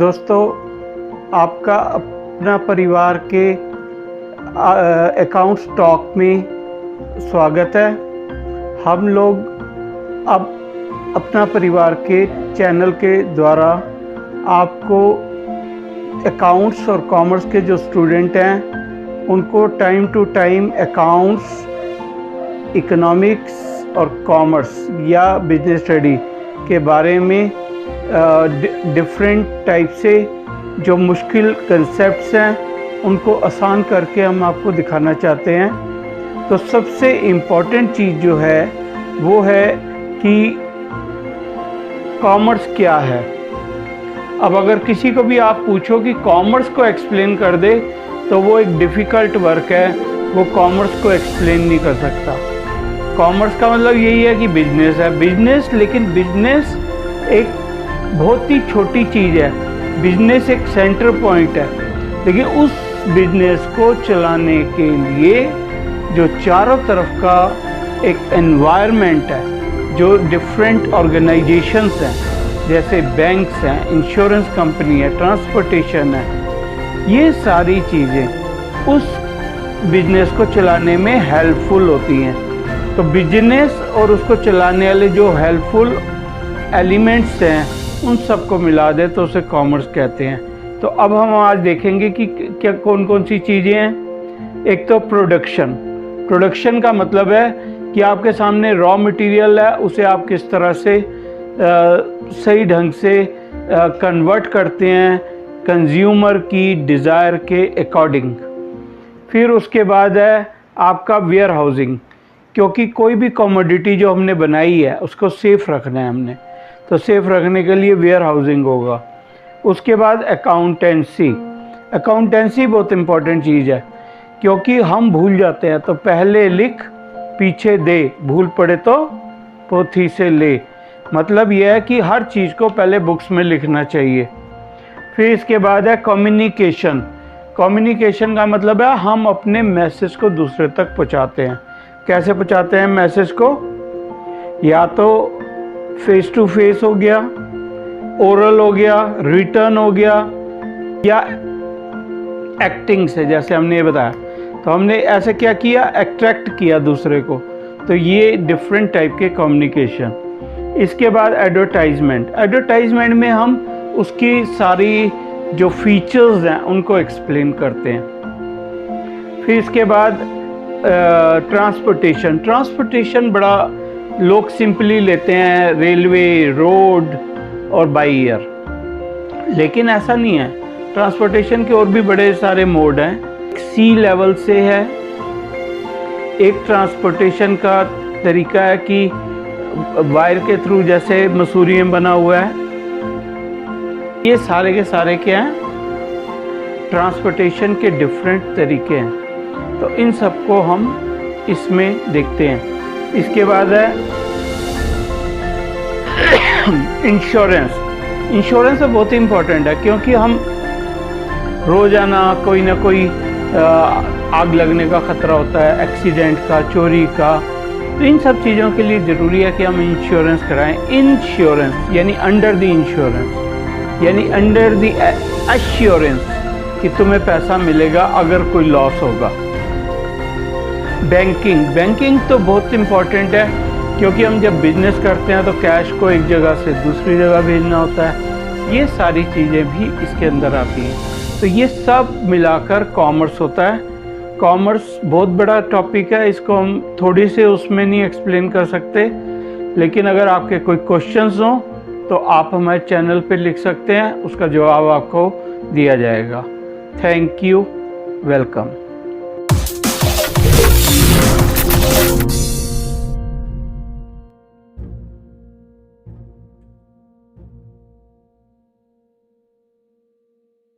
दोस्तों, आपका अपना परिवार के अकाउंट्स टॉक में स्वागत है। हम लोग अब अपना परिवार के चैनल के द्वारा आपको अकाउंट्स और कॉमर्स के जो स्टूडेंट हैं उनको time to time accounts, economics और कॉमर्स या बिजनेस स्टडी के बारे में डिफरेंट टाइप से जो मुश्किल कंसेप्ट्स हैं उनको आसान करके हम आपको दिखाना चाहते हैं। तो सबसे इम्पॉर्टेंट चीज़ जो है वो है कि कॉमर्स क्या है। अब अगर किसी को भी आप पूछो कि कॉमर्स को एक्सप्लेन कर दे तो वो एक डिफ़िकल्ट वर्क है, वो कॉमर्स को एक्सप्लेन नहीं कर सकता। कॉमर्स का मतलब यही है कि बिजनेस है, बिजनेस, लेकिन बिजनेस एक बहुत ही छोटी चीज़ है। बिजनेस एक सेंटर पॉइंट है, लेकिन उस बिजनेस को चलाने के लिए जो चारों तरफ का एक एनवायरनमेंट है, जो डिफरेंट ऑर्गेनाइजेशंस हैं, जैसे बैंक्स हैं, इंश्योरेंस कंपनी है, ट्रांसपोर्टेशन है, ये सारी चीज़ें उस बिजनेस को चलाने में हेल्पफुल होती हैं। तो बिजनेस और उसको चलाने वाले जो हेल्पफुल एलिमेंट्स हैं उन सबको मिला दे तो उसे कॉमर्स कहते हैं। तो अब हम आज देखेंगे कि क्या कौन कौन सी चीज़ें हैं। एक तो प्रोडक्शन का मतलब है कि आपके सामने रॉ मटेरियल है, उसे आप किस तरह से सही ढंग से कन्वर्ट करते हैं कंज्यूमर की डिज़ायर के अकॉर्डिंग। फिर उसके बाद है आपका वेयर हाउसिंग, क्योंकि कोई भी कमोडिटी जो हमने बनाई है उसको सेफ़ रखना है हमने, तो सेफ़ रखने के लिए वेयर हाउसिंग होगा। उसके बाद अकाउंटेंसी बहुत इम्पॉर्टेंट चीज़ है, क्योंकि हम भूल जाते हैं तो पहले लिख पीछे दे, भूल पड़े तो पोथी से ले। मतलब यह है कि हर चीज़ को पहले बुक्स में लिखना चाहिए। फिर इसके बाद है कम्युनिकेशन का मतलब है हम अपने मैसेज को दूसरे तक पहुंचाते हैं। कैसे पहुंचाते हैं मैसेज को? या तो फेस टू फेस हो गया, ओरल हो गया, रिटर्न हो गया, या एक्टिंग से, जैसे हमने ये बताया। तो हमने ऐसे क्या किया, अट्रैक्ट किया दूसरे को। तो ये डिफरेंट टाइप के कम्युनिकेशन। इसके बाद एडवर्टाइजमेंट में हम उसकी सारी जो फीचर्स हैं उनको एक्सप्लेन करते हैं। फिर इसके बाद ट्रांसपोर्टेशन बड़ा लोग सिंपली लेते हैं, रेलवे, रोड और बाई एयर, लेकिन ऐसा नहीं है। ट्रांसपोर्टेशन के और भी बड़े सारे मोड हैं। सी लेवल से है, एक ट्रांसपोर्टेशन का तरीका है कि वायर के थ्रू, जैसे मसूरी में बना हुआ है। ये सारे के सारे क्या हैं, ट्रांसपोर्टेशन के डिफरेंट तरीके हैं। तो इन सबको हम इसमें देखते हैं। इसके बाद है इंश्योरेंस बहुत ही इम्पोर्टेंट है, क्योंकि हम रोज़ाना कोई ना कोई आग लगने का ख़तरा होता है, एक्सीडेंट का, चोरी का। तो इन सब चीज़ों के लिए ज़रूरी है कि हम इंश्योरेंस कराएं। इंश्योरेंस यानी अंडर द इंश्योरेंस, यानी अंडर द एश्योरेंस कि तुम्हें पैसा मिलेगा अगर कोई लॉस होगा। बैंकिंग तो बहुत इम्पॉर्टेंट है, क्योंकि हम जब बिजनेस करते हैं तो कैश को एक जगह से दूसरी जगह भेजना होता है। ये सारी चीज़ें भी इसके अंदर आती हैं। तो ये सब मिलाकर कॉमर्स होता है। कॉमर्स बहुत बड़ा टॉपिक है, इसको हम थोड़ी से उसमें नहीं एक्सप्लेन कर सकते, लेकिन अगर आपके कोई क्वेश्चंस हों तो आप हमारे चैनल पे लिख सकते हैं, उसका जवाब आपको दिया जाएगा। Thank you, welcome.